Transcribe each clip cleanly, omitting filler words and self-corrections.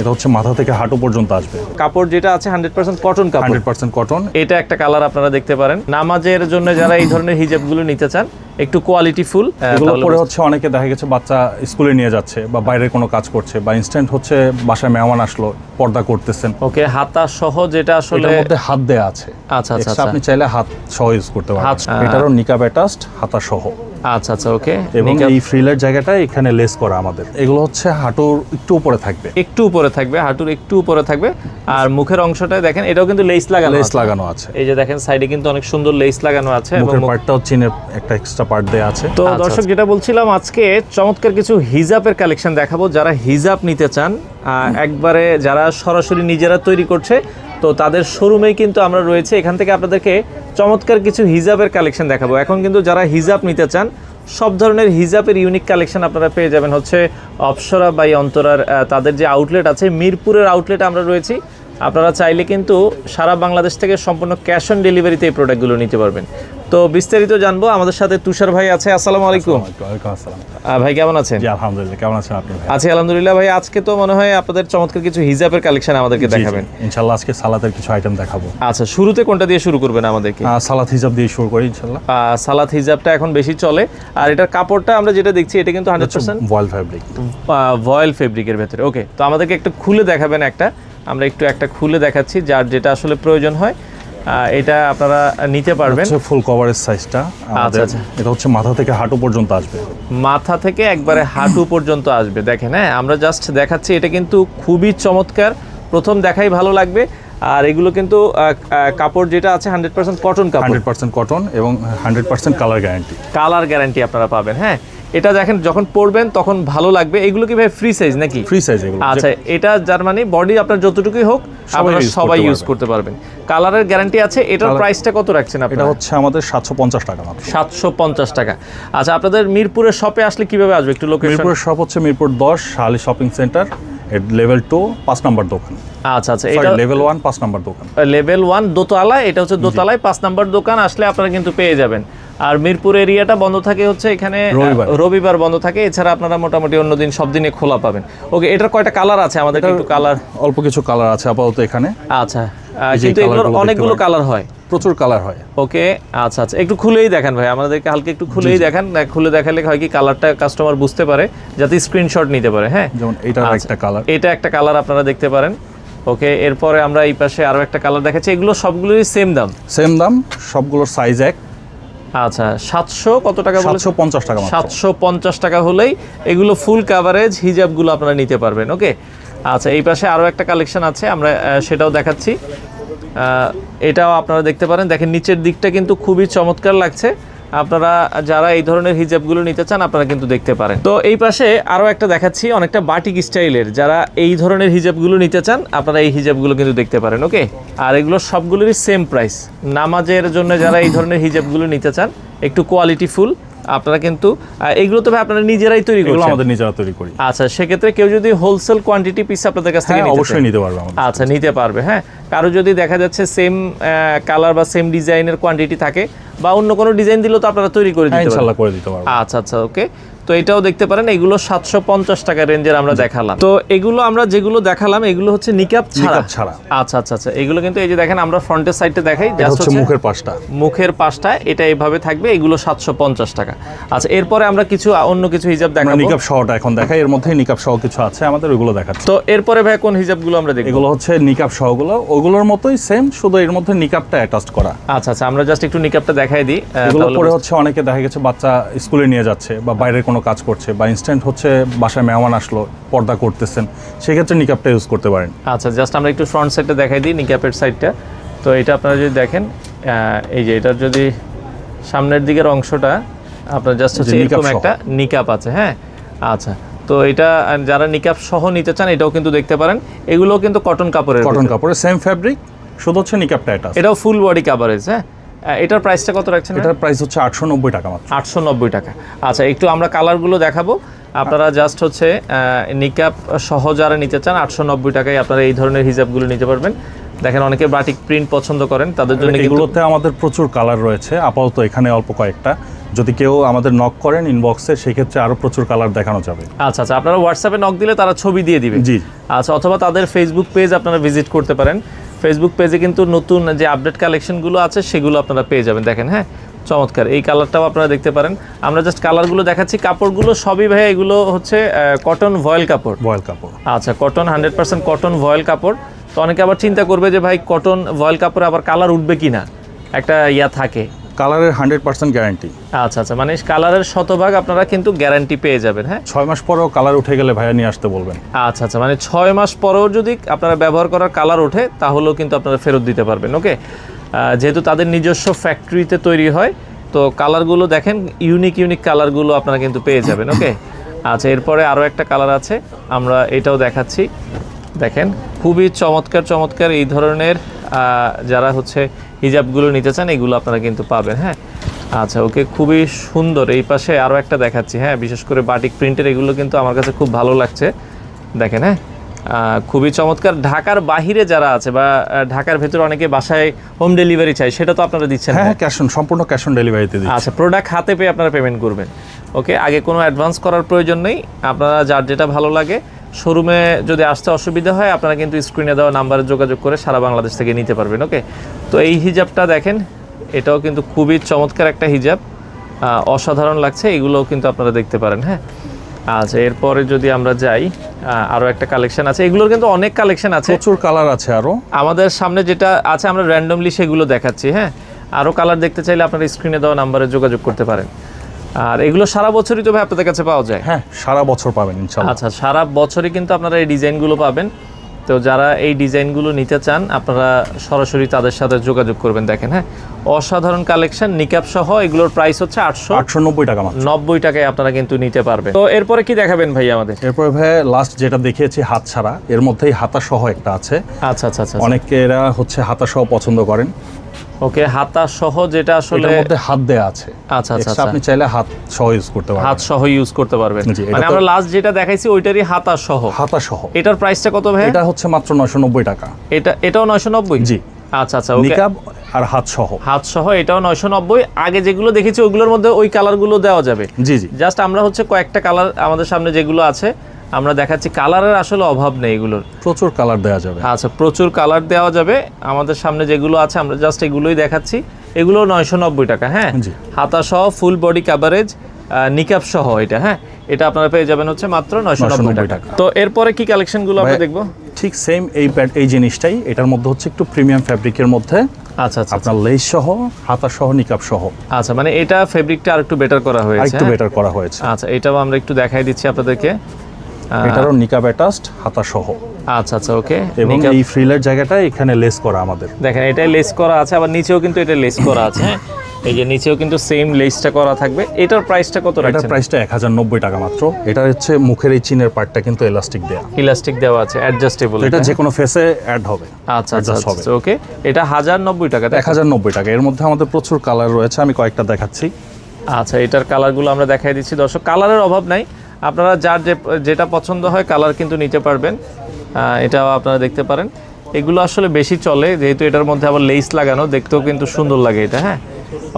এটা হচ্ছে মাথা থেকে হাঁটু পর্যন্ত আসবে। কাপড় যেটা আছে 100% কটন কাপড়। 100% কটন। এটা একটা কালার আপনারা দেখতে পারেন। নামাজের জন্য যারা এই ধরনের হিজাবগুলো নিতে চান, একটু কোয়ালিটি ফুল, এগুলো পরে হচ্ছে অনেকে দেখা গেছে বাচ্চা স্কুলে নিয়ে যাচ্ছে বা বাইরে কোনো কাজ করছে বা ইনস্ট্যান্ট হচ্ছে বাসায় মেহমান আসলো পর্দা করতেছেন। ওকে, হাতা সহ যেটা আসলে এটার মধ্যে হাত দেয়া আছে। আচ্ছা আচ্ছা, আপনি চাইলে হাত সহ ইউজ করতে পারেন। এটারও নিকাব অ্যাটাচড, হাতা সহ। আচ্ছা আচ্ছা, ওকে। এবং এই ফ্রিলের জায়গাটা এখানে লেস করা আমাদের। এগুলো হচ্ছে হাঁটুর একটু উপরে থাকবে, একটু উপরে থাকবে, হাঁটুর একটু উপরে থাকবে। আর মুখের অংশটায় দেখেন এটাও কিন্তু লেস লাগানো আছে। এই যে দেখেন সাইডে কিন্তু অনেক সুন্দর লেস লাগানো আছে। মুখের পার্টটাও চিনে একটা এক্সট্রা পার্ট দেয়া আছে। তো দর্শক, যেটা বলছিলাম, আজকে চমৎকার কিছু হিজাবের কালেকশন দেখাবো। যারা হিজাব নিতে চান, একবারে যারা সরাসরি নিজেরা তৈরি করছে, তো তাদের শোরুমেই কিন্তু আমরা রয়েছে। এখান থেকে আপনাদেরকে চমৎকার কিছু হিজাবের কালেকশন দেখাবো। এখন কিন্তু যারা হিজাব নিতে চান, সব ধরনের হিজাবের ইউনিক কালেকশন আপনারা পেয়ে যাবেন হচ্ছে অপসরা বাই অন্তরার তাদের যে আউটলেট আছে, মিরপুরের আউটলেট আমরা রয়েছি। আপনারা চাইলে কিন্তু সারা বাংলাদেশ থেকে সম্পূর্ণ ক্যাশ অন ডেলিভারিতে এই প্রোডাক্টগুলো নিতে পারবেন। তো বিস্তারিত জানবো, আমাদের সাথে তুষার ভাই আছে। আসসালামু আলাইকুম। ওয়ালাইকুম আসসালাম। ভাই কেমন আছেন? জি আলহামদুলিল্লাহ, কেমন আছেন আপনি? আছি আলহামদুলিল্লাহ। ভাই আজকে তো মনে হয় আপনাদের চমৎকার কিছু হিজাবের কালেকশন আমাদেরকে দেখাবেন। ইনশাআল্লাহ আজকে সালাতের কিছু আইটেম দেখাবো। আচ্ছা, শুরুতে কোনটা দিয়ে শুরু করবেন আমাদেরকে? সালাত হিজাব দিয়ে শুরু করি ইনশাআল্লাহ। সালাত হিজাবটা এখন বেশি চলে। আর এটার কাপড়টা আমরা যেটা দেখছি, এটা কিন্তু 100% ভয়েল ফ্যাব্রিক, ভয়েল ফেব্রিকের ভেতরে। ওকে, তো আমাদেরকে একটা খুলে দেখাবেন। আমরা একটু একটা খুলে দেখাচ্ছি, যার যেটা আসলে প্রয়োজন হয় এটা আপনারা নিতে পারবেন। ফুল কভারেজ সাইজটা আচ্ছা আচ্ছা, এটা হচ্ছে মাথা থেকে হাঁটু পর্যন্ত আসবে। মাথা থেকে একবারে হাঁটু পর্যন্ত আসবে। দেখেন, হ্যাঁ, আমরা জাস্ট দেখাচ্ছি। এটা কিন্তু খুবই চমৎকার, প্রথম দেখাই ভালো লাগবে। আর এগুলো কিন্তু কাপড় যেটা আছে 100% কটন কাপড়। 100% কটন এবং 100% কালার গ্যারান্টি। কালার গ্যারান্টি আপনারা পাবেন। হ্যাঁ, এটা দেখেন যখন পরবেন তখন ভালো লাগবে। এগুলো কি ভাই ফ্রি সাইজ নাকি? ফ্রি সাইজ এগুলো। আচ্ছা, এটা যার মানে বডি আপনার যতটুকুই হোক আপনারা সবাই ইউজ করতে পারবেন। কালারের গ্যারান্টি আছে। এটার প্রাইসটা কত রাখছেন আপনারা? এটা হচ্ছে আমাদের 750 টাকা মাত্র। 750 টাকা। আচ্ছা, আপনাদের মিরপুরের শপে আসলে কিভাবে আসবে একটু লোকেশন? মিরপুরের শপ হচ্ছে মিরপুর 10 শালি শপিং সেন্টার, লেভেল 2 5 নম্বর দোকান। আচ্ছা আচ্ছা, এটা লেভেল 1 5 নম্বর দোকান। লেভেল 1 দোতলায়, এটা হচ্ছে দোতলায় 5 নম্বর দোকান। আসলে আপনারা কিন্তু পেয়ে যাবেন। আর মিরপুর এরিয়াটা বন্ধ থাকে হচ্ছে এখানে রবিবার বন্ধ থাকে। এছাড়া আপনারা মোটামুটি অন্যদিন সব দিনে খোলা পাবেন। ওকে, এটার কয়টা কালার আছে? আমাদের একটু কালার, অল্প কিছু কালার আছে আপাতত এখানে। আচ্ছা, কিন্তু এগুলোর অনেকগুলো কালার হয়, প্রচুর কালার হয়। ওকে, আচ্ছা আচ্ছা, একটু খুলেই দেখান ভাই আমাদেরকে, হালকা একটু খুলেই দেখান। খুলে দেখালে হয় কি কালারটা কাস্টমার বুঝতে পারে, যাতে স্ক্রিনশট নিতে পারে। হ্যাঁ, যেমন এটা একটা কালার, এটা একটা কালার আপনারা দেখতে পারেন। ওকে, এরপরে আমরা এই পাশে আরো একটা কালার দেখাচ্ছি। এগুলো সবগুলোরই সেম দাম? সেম দাম, সবগুলোর সাইজ এক। আচ্ছা, 700 কত টাকা? 750 টাকা। 750 টাকা হলেই এগুলো ফুল কাভারেজ হিজাবগুলো আপনারা নিতে পারবেন। ওকে, আচ্ছা, এই পাশে আরও একটা কালেকশন আছে, আমরা সেটাও দেখাচ্ছি। এটাও আপনারা দেখতে পারেন। দেখেন নিচের দিকটা কিন্তু খুবই চমৎকার লাগছে। আপনারা যারা এই ধরনের হিজাবগুলো নিতে চান, আপনারা কিন্তু দেখতে পারেন। তো এই পাশে আরও একটা দেখাচ্ছি, অনেকটা বাটিক স্টাইলের। যারা এই ধরনের হিজাবগুলো নিতে চান, আপনারা এই হিজাবগুলো কিন্তু দেখতে পারেন। ওকে, আর এগুলো সবগুলোরই সেম প্রাইস। নামাজের জন্য যারা এই ধরনের হিজাবগুলো নিতে চান, একটু কোয়ালিটি ফুল, আপনারা কিন্তু এইগুলো তো ভাই আপনারা নিজেরাই তৈরি করেন? আমাদের নিজেরা তৈরি করি। আচ্ছা, সেক্ষেত্রে কেউ যদি হোলসেল কোয়ান্টিটি পিস আপনাদের কাছ থেকে অবশ্যই নিতে পারবে। আচ্ছা, নিতে পারবে। হ্যাঁ, কারো যদি দেখা যাচ্ছে সেম কালার বা সেম ডিজাইনের কোয়ান্টিটি থাকে, বা অন্য কোনো ডিজাইন দিলেও তো আপনারা তৈরি করে দিতে পারবেন। ইনশাআল্লাহ করে দিতে পারবো। আচ্ছা আচ্ছা, ওকে। তো এটাও দেখতে পারেন, এগুলো 750 টাকা রেঞ্জের আমরা দেখালাম। তো এগুলো আমরা যেগুলো দেখালাম, এগুলো হচ্ছে নিকাব ছাড়া। আচ্ছা আচ্ছা আচ্ছা, এগুলো কিন্তু এই যে দেখেন, আমরা ফ্রন্টের সাইডে দেখাই, জাস্ট হচ্ছে মুখের পাশটা। মুখের পাশটা এটা এইভাবে থাকবে। এগুলো 750 টাকা। আচ্ছা, এরপরে আমরা কিছু অন্য কিছু হিজাব দেখাবো। নিকাব সহটা এখন দেখাই, এর মধ্যে নিকাব সহ কিছু আছে আমাদের, ওইগুলো দেখাচ্ছি। তো এরপরে ভাই কোন হিজাবগুলো আমরা দেখব? এগুলো হচ্ছে নিকাব সহগুলো, ওগুলোর মতোই সেম, শুধু এর মধ্যে নিকাবটা অ্যাটাচড করা। আচ্ছা আচ্ছা, আমরা জাস্ট একটু নিকাবটা দেখাই দিই। এগুলো পরে হচ্ছে অনেকে দেখা গেছে বাচ্চা স্কুলে নিয়ে যাচ্ছে বা বাইরে কোনো কাজ করছে বা ইনস্ট্যান্ট হচ্ছে বাসায় মেহমান আসলো পর্দা করতেছেন, সেক্ষেত্রে নিকাবটা ইউজ করতে পারেন। আচ্ছা, জাস্ট আমরা একটু ফ্রন্ট সাইডটা দেখাই দিই, নিকাবের সাইডটা। তো এটা আপনারা যদি দেখেন, এই যে এটার যদি সামনের দিকের অংশটা আপনার জাস্ট হচ্ছে এরকম একটা নিকাব আছে। হ্যাঁ, আচ্ছা, তো এটা যারা নিকাব সহ নিতে চান, এটাও কিন্তু দেখতে পারেন। এগুলোও কিন্তু কটন কাপড়ের সেম ফ্যাব্রিক, শুধু হচ্ছে নিকাবটা এটা। এটাও ফুল বডি কাভারেজ। হ্যাঁ, এটার প্রাইসটা কত রাখছেন? এটার প্রাইস হচ্ছে 890 টাকা মাত্র। 890 টাকা। আচ্ছা, একটু আমরা কালারগুলো দেখাবো। আপনারা জাস্ট হচ্ছে নিকাব সহ যারা নিতে চান, 890 টাকায় আপনারা এই ধরনের হিজাবগুলো নিতে পারবেন। দেখেন, অনেকে বাটিক প্রিন্ট পছন্দ করেন, তাদের জন্য এগুলোতে আমাদের প্রচুর কালার রয়েছে। আপাতত এখানে অল্প কয়েকটা, যদি কেউ আমাদের নক করেন ইনবক্সে, সেক্ষেত্রে আরও প্রচুর কালার দেখানো যাবে। আচ্ছা আচ্ছা, আপনারা হোয়াটসঅ্যাপে নক দিলে তারা ছবি দিয়ে দিবে? জি। আচ্ছা, অথবা তাদের ফেসবুক পেজ আপনারা ভিজিট করতে পারেন। ফেসবুক পেজে কিন্তু নতুন যে আপডেট কালেকশনগুলো আছে সেগুলো আপনারা পেয়ে যাবেন। দেখেন, হ্যাঁ, চমৎকার। এই কালারটাও আপনারা দেখতে পারেন। আমরা জাস্ট কালারগুলো দেখাচ্ছি। কাপড়গুলো সবই ভাই এগুলো হচ্ছে কটন ভয়েল কাপড়। ভয়েল কাপড়। আচ্ছা, কটন 100% কটন ভয়েল কাপড়। তো অনেকে আবার চিন্তা করবে যে ভাই কটন ভয়েল কাপড়ে আবার কালার উঠবে কিনা, একটা ইয়া থাকে। কালারের 100% গ্যারান্টি। আচ্ছা আচ্ছা, মানে কালারের শতভাগ আপনারা কিন্তু গ্যারান্টি পেয়ে যাবেন। হ্যাঁ, 6 মাস পরেও কালার উঠে গেলে ভাইয়া নিয়ে আসতে বলবেন। আচ্ছা আচ্ছা, মানে 6 মাস পরেও যদি আপনারা ব্যবহার করার কালার ওঠে তাহলেও কিন্তু আপনারা ফেরত দিতে পারবেন। ওকে, যেহেতু তাদের নিজস্ব ফ্যাক্টরিতে তৈরি হয়, তো কালারগুলো দেখেন, ইউনিক কালারগুলো আপনারা কিন্তু পেয়ে যাবেন। ওকে, আচ্ছা, এরপরে আরও একটা কালার আছে, আমরা এটাও দেখাচ্ছি। দেখেন, খুবই চমৎকার এই ধরনের যারা হচ্ছে হিজাবগুলো নিতে চান এগুলো আপনারা কিন্তু পাবেন। হ্যাঁ, আচ্ছা, ওকে, খুবই সুন্দর। এই পাশে আরও একটা দেখাচ্ছি। হ্যাঁ, বিশেষ করে বাটিক প্রিন্টের এগুলো কিন্তু আমার কাছে খুব ভালো লাগছে। দেখেন, হ্যাঁ, খুবই চমৎকার। ঢাকার বাহিরে যারা আছে বা ঢাকার ভেতরে অনেকে বাসায় হোম ডেলিভারি চাই, সেটা তো আপনারা দিচ্ছেন? হ্যাঁ, সম্পূর্ণ ক্যাশ অন ডেলিভারিতে দিচ্ছি। আচ্ছা, প্রোডাক্ট হাতে পেয়ে আপনারা পেমেন্ট করবেন। ওকে, আগে কোনো অ্যাডভান্স করার প্রয়োজন নেই। আপনারা যার যেটা ভালো লাগে, শোরুমে যদি আসতে অসুবিধা হয় আপনারা কিন্তু স্ক্রিনে দেওয়া নাম্বারে যোগাযোগ করে সারা বাংলাদেশ থেকে নিতে পারবেন। ওকে, তো এই হিজাবটা দেখেন, এটাও কিন্তু খুবই চমৎকার একটা হিজাব, অসাধারণ লাগছে। এগুলোও কিন্তু আপনারা দেখতে পারেন। হ্যাঁ, আচ্ছা, এরপরে যদি আমরা যাই, আরও একটা কালেকশন আছে। এগুলোর কিন্তু অনেক কালেকশন আছে, প্রচুর কালার আছে আরও। আমাদের সামনে যেটা আছে আমরা র্যান্ডমলি সেগুলো দেখাচ্ছি। হ্যাঁ, আরও কালার দেখতে চাইলে আপনারা স্ক্রিনে দেওয়া নাম্বারে যোগাযোগ করতে পারেন। আর এগুলো সারা বছরই তো ভাই আপনাদের কাছে পাওয়া যায়? হ্যাঁ, সারা বছর পাবেন ইনশাআল্লাহ। আচ্ছা, সারা বছরই কিন্তু আপনারা এই ডিজাইনগুলো পাবেন। তো যারা এই ডিজাইনগুলো নিতে চান আপনারা সরাসরি তাদের সাথে যোগাযোগ করবেন। দেখেন, হ্যাঁ, অসাধারণ কালেকশন, নিকাব সহ। এগুলোর প্রাইস হচ্ছে 890 টাকা মাত্র। 90 টাকায় আপনারা কিন্তু নিতে পারবেন। তো এরপরে কি দেখাবেন ভাই আমাদের? এরপরে ভাই লাস্ট যেটা দেখিয়েছি হাত ছাড়া, এর মধ্যেই হাতা সহ একটা আছে। আচ্ছা আচ্ছা আচ্ছা, অনেকেরা হচ্ছে হাতা সহ পছন্দ করেন। ওকে, হাতা সহ যেটা আসলে এর মধ্যে হাত দেয়া আছে। আচ্ছা আচ্ছা, আপনি চাইলে হাত সহ ইউজ করতে পারবেন। হাত সহ ইউজ করতে পারবেন। মানে আমরা লাস্ট যেটা দেখাইছি ওইটারই হাতা সহ। এটার প্রাইসটা কত ভাই? এটা হচ্ছে মাত্র 990 টাকা। এটাও 990? জি। আচ্ছা আচ্ছা, নিকাব আর হাত সহ এটাও 990। আগে যেগুলো দেখেছি ওগুলোর মধ্যে ওই কালারগুলো দেওয়া যাবে? জি জি। জাস্ট আমরা হচ্ছে কয়েকটা কালার আমাদের সামনে যেগুলো আছে আমরা দেখাচ্ছি। কালারের আসলে অভাব নেই, এগুলোর প্রচুর কালার দেওয়া যাবে। আচ্ছা, প্রচুর কালার দেওয়া যাবে। আমাদের সামনে যেগুলো আছে আমরা জাস্ট এগুলোই দেখাচ্ছি। এগুলো 990 টাকা। হ্যাঁ, হাতা সহ, ফুল বডি কভারেজ, নিকাব সহ এটা। হ্যাঁ, এটা আপনারা পেয়ে যাবেন হচ্ছে মাত্র 990 টাকা। তো এরপরে কি কালেকশনগুলো আমরা দেখবো? ঠিক সেম এই জিনিসটাই, এটার মধ্যে হচ্ছে একটু প্রিমিয়াম ফ্যাব্রিকের মধ্যে। আচ্ছা আচ্ছা, আপনার লেস সহ, হাতা সহ, নিকাব সহ। আচ্ছা, মানে এটা ফেব্রিকটা আরেকটু বেটার করা হয়েছে। আচ্ছা, এটাও আমরা একটু দেখাই দিচ্ছি আপনাদেরকে। এটারও নিকাব অ্যাটাচড, হাতা সহ। আচ্ছা আচ্ছা, ওকে। এবং এই ফ্রিলের জায়গাটা এখানে লেস করা আমাদের। দেখেন, এটাই লেস করা আছে, আবার নিচেও কিন্তু এটা লেস করা আছে। হ্যাঁ, এই যে নিচেও কিন্তু সেম লেসটা করা থাকবে। এটার প্রাইসটা কত রাখছেন? এটার প্রাইসটা 1090 টাকা মাত্র। এটা হচ্ছে মুখের এই চিনের পার্টটা কিন্তু ইলাস্টিক দেওয়া আছে, অ্যাডজাস্টেবল। এটা যে কোনো ফেসে অ্যাড হবে। আচ্ছা আচ্ছা, ওকে। এটা 1090 টাকা। 1090 টাকা। এর মধ্যে আমাদের প্রচুর কালার রয়েছে, আমি কয়েকটা দেখাচ্ছি। আচ্ছা, এটার কালারগুলো আমরা দেখাই দিচ্ছি। দর্শক, কালারের অভাব নাই, আপনারা যার যেটা পছন্দ হয় কালার কিন্তু নিতে পারবেন। এটাও আপনারা দেখতে পারেন। এগুলো আসলে বেশি চলে, যেহেতু এটার মধ্যে আবার লেস লাগানো, দেখতেও কিন্তু সুন্দর লাগে এটা। হ্যাঁ,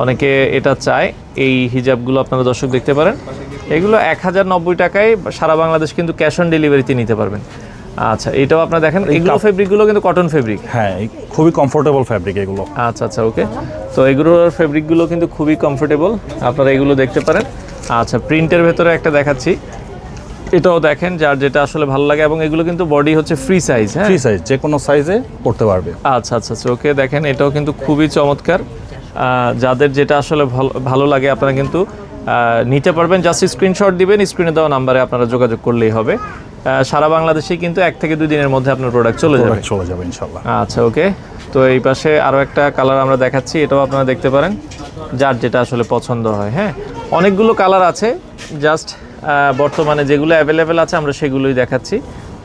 অনেকে এটা চায়। এই হিজাবগুলো আপনারা দর্শক দেখতে পারেন। এগুলো 1090 টাকায় সারা বাংলাদেশ কিন্তু ক্যাশ অন ডেলিভারিতে নিতে পারবেন। আচ্ছা, এটাও আপনারা দেখেন, এগুলো ফেব্রিকগুলো কিন্তু কটন ফেব্রিক। হ্যাঁ, খুবই কমফোর্টেবল ফেব্রিক এগুলো। আচ্ছা আচ্ছা, ওকে। তো এগুলোর ফেব্রিকগুলো কিন্তু খুবই কমফোর্টেবল, আপনারা এগুলো দেখতে পারেন। আচ্ছা, প্রিন্টের ভেতরে একটা দেখাচ্ছি। এটাও দেখেন, যার যেটা আসলে ভালো লাগে। এবং এগুলো কিন্তু বডি হচ্ছে ফ্রি সাইজ। হ্যাঁ, ফ্রি সাইজ, যে কোনো সাইজে পড়তে পারবে। আচ্ছা আচ্ছা, ওকে। দেখেন, এটাও কিন্তু খুবই চমৎকার। যাদের যেটা আসলে ভালো লাগে আপনারা কিন্তু নিতে পারবেন। জাস্ট স্ক্রিনশট দিবেন, স্ক্রিনে দেওয়া নাম্বারে আপনারা যোগাযোগ করলেই হবে। সারা বাংলাদেশে কিন্তু 1 থেকে 2 দিনের মধ্যে আপনার প্রোডাক্ট চলে যাবে ইনশাআল্লাহ। আচ্ছা, ওকে। তো এই পাশে আরও একটা কালার আমরা দেখাচ্ছি, এটাও আপনারা দেখতে পারেন, যার যেটা আসলে পছন্দ হয়। হ্যাঁ, অনেকগুলো কালার আছে, জাস্ট বর্তমানে যেগুলো অ্যাভেলেবেল আছে আমরা সেগুলোই দেখাচ্ছি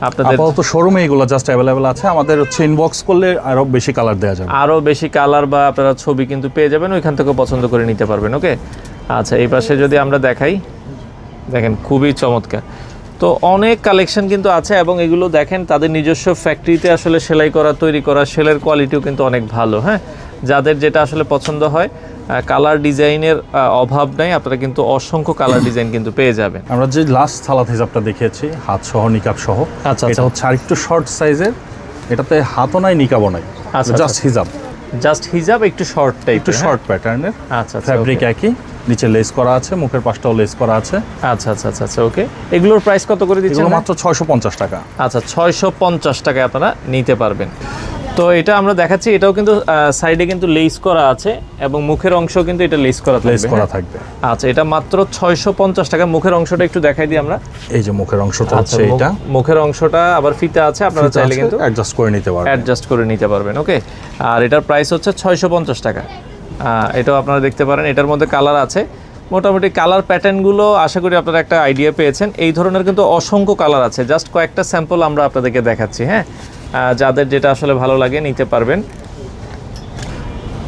আপনাদের। আপাতত শোরুমে এগুলো জাস্ট অ্যাভেলেবেল আছে। আমাদের হচ্ছে ইনবক্স করলে আরও বেশি কালার দেওয়া যাবে। আরও বেশি কালার বা আপনারা ছবি কিন্তু পেয়ে যাবেন, ওইখান থেকে পছন্দ করে নিতে পারবেন। ওকে, আচ্ছা, এই পাশে যদি আমরা দেখাই, দেখেন খুবই চমৎকার। তো অনেক কালেকশন কিন্তু আছে, এবং এগুলো দেখেন তাদের নিজস্ব ফ্যাক্টরিতে আসলে সেলাই করা, তৈরি করা, সেলের কোয়ালিটিও কিন্তু অনেক ভালো। হ্যাঁ, যাদের যেটা আসলে পছন্দ হয় কালার ডিজাইনের অভাব নাই, আপনারা কিন্তু অসংখ্য কালার ডিজাইন কিন্তু পেয়ে যাবেন। আমরা যে লাস্ট সালাদ হিজাবটা দেখিয়েছি হাত সহ নিকাব সহ, আচ্ছা, এটা হচ্ছে আরেকটু শর্ট সাইজের, এটাতে হাতও নাই নিকাবও নাই, আচ্ছা, জাস্ট হিজাব, জাস্ট হিজাব, একটু শর্ট টাইপ, একটু শর্ট প্যাটার্নের, আচ্ছা, ফ্যাব্রিক একই, নিচে লেস করা আছে, মুখের পাশটাও লেস করা আছে। আচ্ছা আচ্ছা আচ্ছা আচ্ছা ওকে। এগুলোর প্রাইস কত করে দিচ্ছেন? এগুলো মাত্র 650 টাকা। আচ্ছা, 650 টাকায় আপনারা নিতে পারবেন। তো এটা আমরা দেখাচ্ছি, এটাও কিন্তু সাইডে কিন্তু লেস করা আছে এবং মুখের অংশ কিন্তু এটা লেস করা থাকবে। লেস করা থাকবে। আচ্ছা, এটা মাত্র 650 টাকা। মুখের অংশটা একটু দেখাই দিই আমরা। এই যে মুখের অংশটা হচ্ছে এটা, মুখের অংশটা আবার ফিতা আছে, আপনারা চাইলে কিন্তু অ্যাডজাস্ট করে নিতে পারবেন। অ্যাডজাস্ট করে নিতে পারবেন, ওকে। আর এটার প্রাইস হচ্ছে 650 টাকা। এটাও আপনারা দেখতে পারেন, এটার মধ্যে কালার আছে। মোটামুটি কালার প্যাটার্নগুলো আশা করি আপনারা একটা আইডিয়া পেয়েছেন। এই ধরনের কিন্তু অসংখ্য কালার আছে, জাস্ট কয়েকটা স্যাম্পল আমরা আপনাদেরকে দেখাচ্ছি, হ্যাঁ। যাদের যেটা আসলে ভালো লাগে নিতে পারবেন।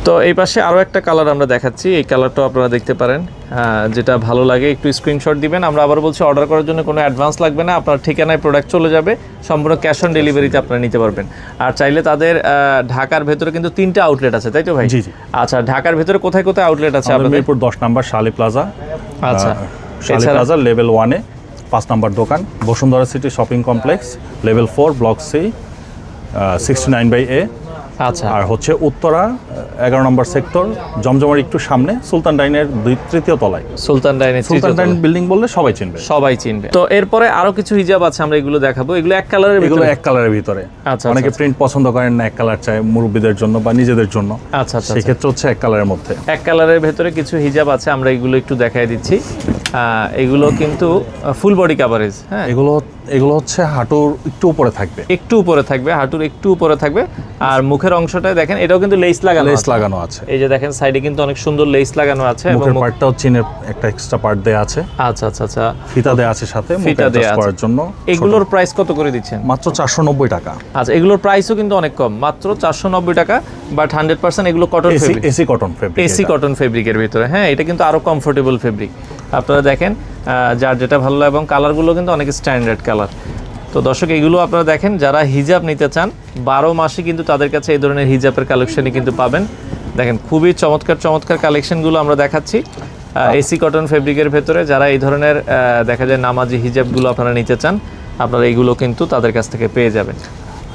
তো এই পাশে আরও একটা কালার আমরা দেখাচ্ছি, এই কালারটাও আপনারা দেখতে পারেন। যেটা ভালো লাগে একটু স্ক্রিনশট দিবেন। আমরা আবার বলছি, অর্ডার করার জন্য কোনো অ্যাডভান্স লাগবে না, আপনার ঠিকানায় প্রোডাক্ট চলে যাবে, সম্পূর্ণ ক্যাশ অন ডেলিভারিতে আপনারা নিতে পারবেন। আর চাইলে তাদের ঢাকার ভেতরে কিন্তু 3টা আউটলেট আছে, তাই তো ভাই? জি জি। আচ্ছা, ঢাকার ভেতরে কোথায় কোথায় আউটলেট আছে আপনাদের? মিরপুর 10 নম্বর শালি প্লাজা। আচ্ছা, শালি প্লাজা লেভেল 1-এ 5 নম্বর দোকান, Bashundhara city shopping complex, level 4 block C 69/A। আচ্ছা, আর হচ্ছে উত্তরা 11 নম্বর সেক্টর, জমজমার একটু সামনে, সুলতান ডাইনের 3য় তলায়। সুলতান ডাইনের সুলতান ডাইন বিল্ডিং বললে সবাই চিনবে, সবাই চিনবে। তো এরপরে আরো কিছু হিজাব আছে, আমরা এগুলো দেখাবো। এগুলো এক কালারের এগুলো ভিতরে, এক কালারের ভিতরে। আচ্ছা, অনেকে প্রিন্ট পছন্দ করেন না, এক কালার চায় মুরব্বীদের জন্য বা নিজেদের জন্য, আচ্ছা আচ্ছা। সেই ক্ষেত্রে হচ্ছে এক কালারের মধ্যে। এক কালারের ভেতরে কিছু হিজাব আছে, আমরা এগুলো একটু দেখাই দিচ্ছি। এগুলো কিন্তু ফুল বডি কাভারেজ, হ্যাঁ। এগুলো হচ্ছে হাঁটুর একটু উপরে থাকবে, একটু উপরে থাকবে, হাঁটুর একটু উপরে থাকবে। আর মুখের অংশটা দেখেন, এটাও কিন্তু লেস লাগানো আছে। এই যে দেখেন, সাইডে কিন্তু অনেক সুন্দর লেস লাগানো আছে, এবং মুখের পার্টটাও চিনের একটা এক্সট্রা পার্ট দেয়া আছে। আচ্ছা আচ্ছা আচ্ছা, ফিতা দেয়া আছে সাথে, ফিতা দেয়া আছে করার জন্য। এগুলোর প্রাইস কত করে দিচ্ছেন? মাত্র 490 টাকা। আচ্ছা, এগুলোর প্রাইসও কিন্তু অনেক কম, মাত্র 490 টাকা। বাট 100% এগুলো cotton fabric, AC cotton fabric, AC cotton ফেব্রিকের ভিতরে, হ্যাঁ। এটা কিন্তু আরো কমফোর্টেবল ফেব্রিক। আপনারা দেখেন, যার যেটা ভালো লাগে, এবং কালারগুলো কিন্তু অনেক স্ট্যান্ডার্ড কালার। তো দর্শক, এগুলো আপনারা দেখেন, যারা হিজাব নিতে চান 12 মাসে কিন্তু তাদের কাছে এই ধরনের হিজাবের কালেকশনই কিন্তু পাবেন। দেখেন, খুবই চমৎকার চমৎকার কালেকশনগুলো আমরা দেখাচ্ছি এসি কটন ফেব্রিকের ভেতরে। যারা এই ধরনের দেখা যায় নামাজি হিজাবগুলো আপনারা নিতে চান, আপনারা এইগুলো কিন্তু তাদের কাছ থেকে পেয়ে যাবেন।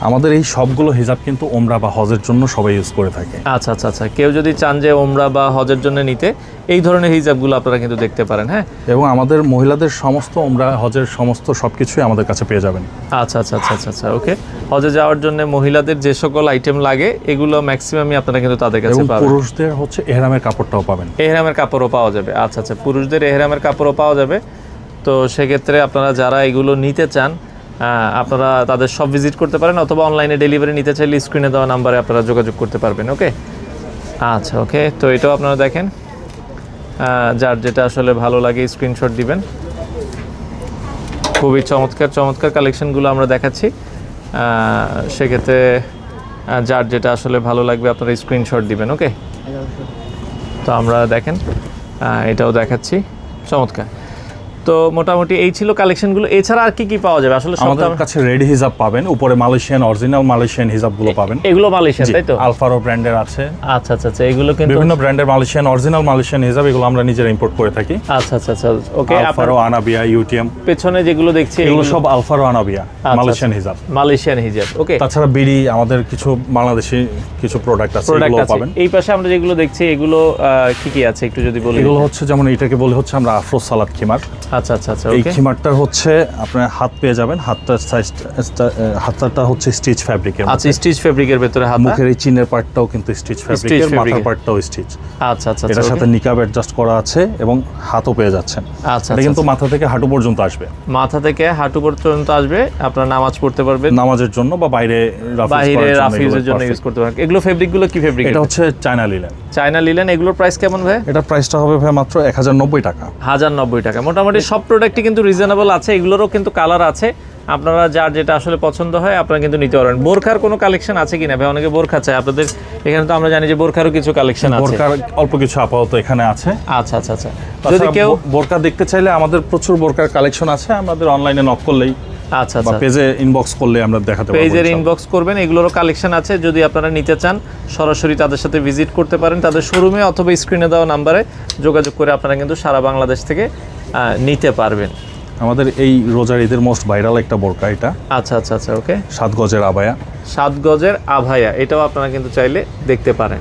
আমাদের এই সবগুলো হিজাব কিন্তু ওমরা বা হজের জন্য সবাই ইউজ করে থাকে। আচ্ছা আচ্ছা আচ্ছা, কেউ যদি চান যে ওমরা বা হজের জন্য নিতে, এই ধরনের হিজাবগুলো আপনারা কিন্তু দেখতে পারেন, হ্যাঁ। এবং আমাদের মহিলাদের সমস্ত ওমরা হজের সমস্ত সবকিছুই আমাদের কাছে পেয়ে যাবেন। আচ্ছা আচ্ছা আচ্ছা আচ্ছা আচ্ছা ওকে। হজে যাওয়ার জন্য মহিলাদের যে সকল আইটেম লাগে, এগুলো ম্যাক্সিমামই আপনারা কিন্তু তাদের কাছে এবং পাবেন। পুরুষদের হচ্ছে এহরামের কাপড়টাও পাবেন, এহরামের কাপড়ও পাওয়া যাবে। আচ্ছা আচ্ছা, পুরুষদের এহরামের কাপড়ও পাওয়া যাবে। তো সেক্ষেত্রে আপনারা যারা এগুলো নিতে চান, আপনারা তাদের সব ভিজিট করতে পারেন, অথবা অনলাইনে ডেলিভারি নিতে চাইলে স্ক্রিনে দেওয়া নাম্বারে আপনারা যোগাযোগ করতে পারবেন, ওকে। আচ্ছা ওকে, তো এটাও আপনারা দেখেন, যার যেটা আসলে ভালো লাগে স্ক্রিনশট দিবেন। খুবই চমৎকার চমৎকার কালেকশনগুলো আমরা দেখাচ্ছি, সেক্ষেত্রে যার যেটা আসলে ভালো লাগবে আপনারা স্ক্রিনশট দিবেন, ওকে। তো আমরা দেখেন, এটাও দেখাচ্ছি, চমৎকার। তো মোটামুটি এই ছিল কালেকশনগুলো। এছাড়া আর কি কি পাওয়া যাবে? আসলে আমাদের কাছে রেডি হিজাব পাবেন, উপরে মালয়েশিয়ান অরিজিনাল মালয়েশিয়ান হিজাবগুলো পাবেন। এগুলো মালয়েশিয়ান, তাই তো? আলফারো ব্র্যান্ডের আছে। আচ্ছা আচ্ছা আচ্ছা, এগুলো কিন্তু বিভিন্ন ব্র্যান্ডের মালয়েশিয়ান অরিজিনাল মালয়েশিয়ান হিজাব, এগুলো আমরা নিজেরা ইম্পোর্ট করে থাকি। আচ্ছা আচ্ছা আচ্ছা ওকে। আলফারো, আনাবিয়া, ইউটিএম, পেছনে যেগুলো দেখছি এগুলো সব আলফারো, আনাবিয়া মালয়েশিয়ান হিজাব। মালয়েশিয়ান হিজাব, ওকে। তাছাড়া বিডি, আমাদের কিছু বাংলাদেশি কিছু প্রোডাক্ট আছে, এগুলো পাবেন। এই পাশে আমরা যেগুলো দেখছি, এগুলো কি কি আছে একটু যদি বলি? এগুলো হচ্ছে যেমন এটাকে বলে হচ্ছে আমরা আফরো সালাদ খিমার। আচ্ছা আচ্ছা আচ্ছা, এই ওকে। খিমারটা হচ্ছে আপনার হাত পেয়ে যাবেন, হাতটার সাইজ, হাতটা হচ্ছে স্টিচ ফ্যাব্রিকের। আচ্ছা, স্টিচ ফ্যাব্রিকের ভিতরে হাত, মুখের এই চিনের পার্টটাও কিন্তু স্টিচ ফ্যাব্রিকের, মাথার পার্টটাও স্টিচ। আচ্ছা আচ্ছা, এটার সাথে নিকাব অ্যাডজাস্ট করা আছে এবং হাতও পেয়ে যাচ্ছেন। আচ্ছা, এটা কিন্তু মাথা থেকে হাঁটু পর্যন্ত আসবে, মাথা থেকে হাঁটু পর্যন্ত আসবে। আপনারা নামাজ পড়তে পারবেন, নামাজের জন্য বা বাইরে রাফিউজের জন্য ইউজ করতে পারবেন। এগুলো ফেব্রিকগুলো কি ফেব্রিক? এটা হচ্ছে চায়না লিলেন। চায়না লিলেন, এগুলোর প্রাইস কেমন ভাই? এটা প্রাইসটা হবে ভাই মাত্র 1090 টাকা। 1090 টাকা। মোটামুটি সব প্রোডাক্টই কিন্তু রিজনেবল আছে, এগুলোরও কিন্তু কালার আছে। আপনারা যার যেটা আসলে পছন্দ হয় আপনারা কিন্তু নিতে পারবেন। বোরখার কোনো কালেকশন আছে কিনা ভাই? অনেকে বোরখা চায় আপনাদের এখানে, তো আমরা জানি যে বোরখারও কিছু কালেকশন আছে। বোরকার অল্প কিছু আপাতত এখানে আছে। আচ্ছা আচ্ছা আচ্ছা, যদি কেউ বোরকা দেখতে চাইলে আমাদের প্রচুর বোরকার কালেকশন আছে, আমাদের অনলাইনে নক করলেই আচ্ছা বা আচ্ছা, পেজে ইনবক্স করলে আমরা দেখাতে পারবো পেজের ইনশাআল্লাহ। ইনবক্স করবেন, এগুলোরও কালেকশন আছে। যদি আপনারা নিতে চান সরাসরি তাদের সাথে ভিজিট করতে পারেন, তাদের শোরুমে অথবা স্ক্রিনে দেওয়া নাম্বারে যোগাযোগ করে আপনারা কিন্তু সারা বাংলাদেশ থেকে নিতে পারবেন। আমাদের এই রোজার ঈদের মোস্ট ভাইরাল একটা বোরকা এটা, আচ্ছা আচ্ছা আচ্ছা, ওকে। 7 গজের আবায়া। 7 গজের আভায়া, এটাও আপনারা কিন্তু চাইলে দেখতে পারেন।